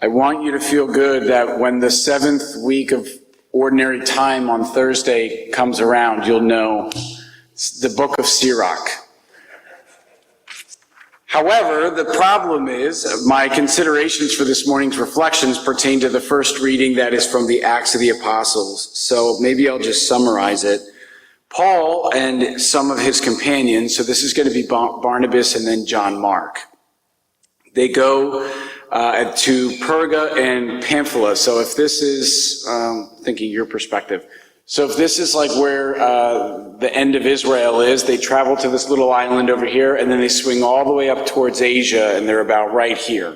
I want you to feel good that when the 7th week of ordinary time on Thursday comes around, you'll know the book of Sirach. However, the problem is, my considerations for this morning's reflections pertain to the first reading that is from the Acts of the Apostles. So maybe I'll just summarize it. Paul and some of his companions, so this is going to be Barnabas and then John Mark, they go to Perga and Pamphylia. So if this is, thinking your perspective, so if this is like where the end of Israel is, they travel to this little island over here, and then they swing all the way up towards Asia, and they're about right here.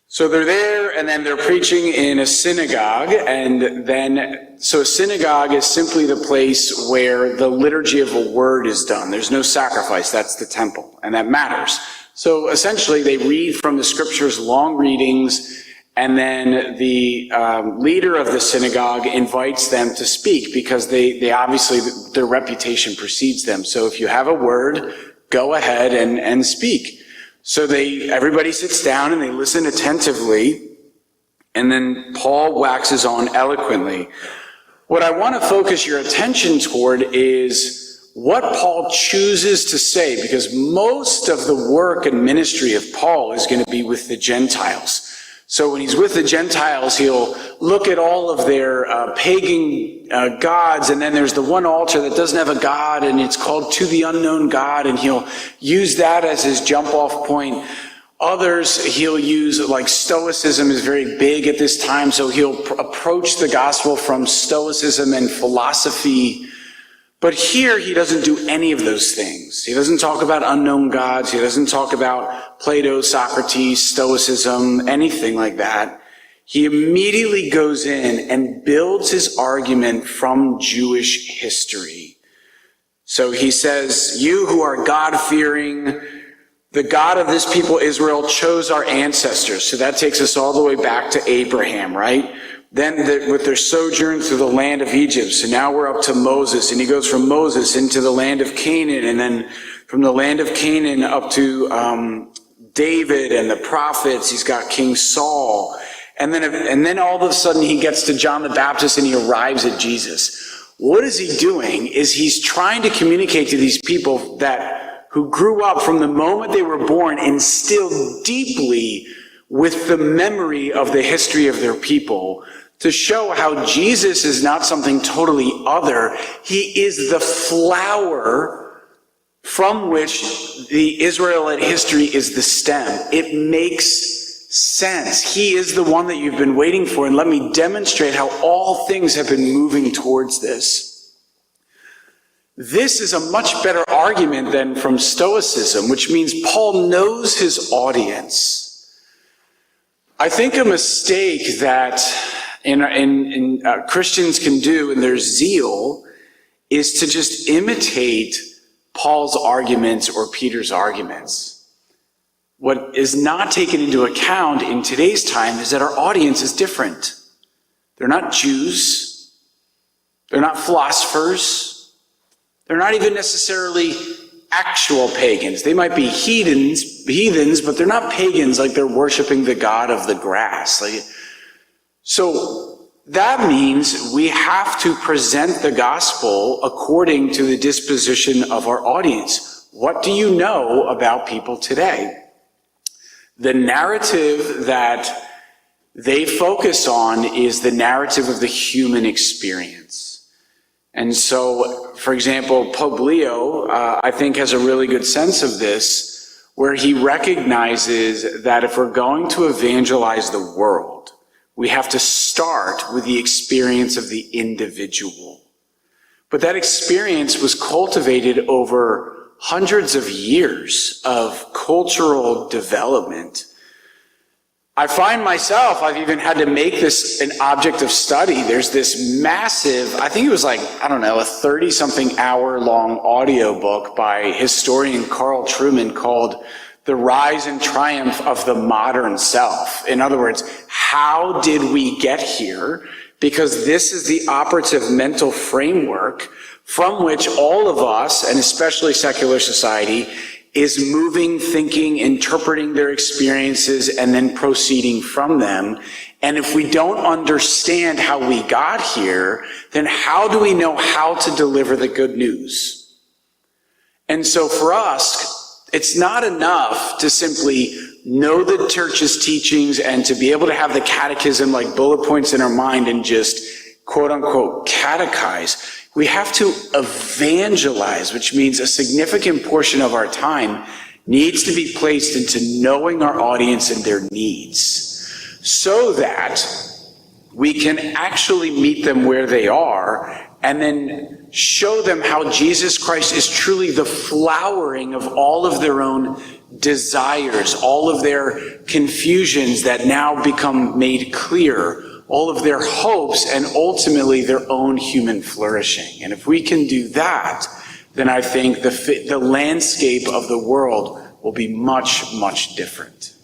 So they're there, and then they're preaching in a synagogue, and then, so a synagogue is simply the place where the liturgy of a word is done. There's no sacrifice, that's the temple, and that matters. So essentially, they read from the scriptures, long readings, and then the leader of the synagogue invites them to speak because they obviously, their reputation precedes them. So if you have a word, go ahead and speak. So everybody sits down and they listen attentively, and then Paul waxes on eloquently. What I want to focus your attention toward is what Paul chooses to say, because most of the work and ministry of Paul is going to be with the Gentiles. So when he's with the Gentiles, he'll look at all of their pagan gods, and then there's the one altar that doesn't have a god, and it's called To the Unknown God, and he'll use that as his jump-off point. Others he'll use, like Stoicism is very big at this time, so he'll approach the gospel from Stoicism and philosophy. But here, he doesn't do any of those things. He doesn't talk about unknown gods. He doesn't talk about Plato, Socrates, Stoicism, anything like that. He immediately goes in and builds his argument from Jewish history. So he says, you who are God-fearing, the God of this people Israel chose our ancestors. So that takes us all the way back to Abraham, right? Then with their sojourn through the land of Egypt. So now we're up to Moses, and he goes from Moses into the land of Canaan, and then from the land of Canaan up to David and the prophets. He's got King Saul. And then all of a sudden he gets to John the Baptist and he arrives at Jesus. What is he doing is he's trying to communicate to these people who grew up from the moment they were born instilled deeply with the memory of the history of their people, to show how Jesus is not something totally other. He is the flower from which the Israelite history is the stem. It makes sense. He is the one that you've been waiting for, and let me demonstrate how all things have been moving towards this. This is a much better argument than from Stoicism, which means Paul knows his audience. I think a mistake that Christians can do in their zeal is to just imitate Paul's arguments or Peter's arguments. What is not taken into account in today's time is that our audience is different. They're not Jews. They're not philosophers. They're not even necessarily actual pagans. They might be heathens, but they're not pagans like they're worshiping the god of the grass. So that means we have to present the gospel according to the disposition of our audience. What do you know about people today? The narrative that they focus on is the narrative of the human experience. And so, for example, Pope Leo, I think, has a really good sense of this, where he recognizes that if we're going to evangelize the world, we have to start with the experience of the individual. But that experience was cultivated over hundreds of years of cultural development. I find myself, I've even had to make this an object of study. There's this massive, I think it was like, a 30-something hour long audiobook by historian Carl Trueman called The Rise and Triumph of the Modern Self. In other words, how did we get here? Because this is the operative mental framework from which all of us, and especially secular society, is moving, thinking, interpreting their experiences, and then proceeding from them. And if we don't understand how we got here, then how do we know how to deliver the good news? And so for us, it's not enough to simply know the church's teachings and to be able to have the catechism like bullet points in our mind and just quote unquote catechize. We have to evangelize, which means a significant portion of our time needs to be placed into knowing our audience and their needs so that we can actually meet them where they are and then show them how Jesus Christ is truly the flowering of all of their own desires, all of their confusions that now become made clear, all of their hopes, and ultimately their own human flourishing. And if we can do that, then I think the landscape of the world will be much, much different.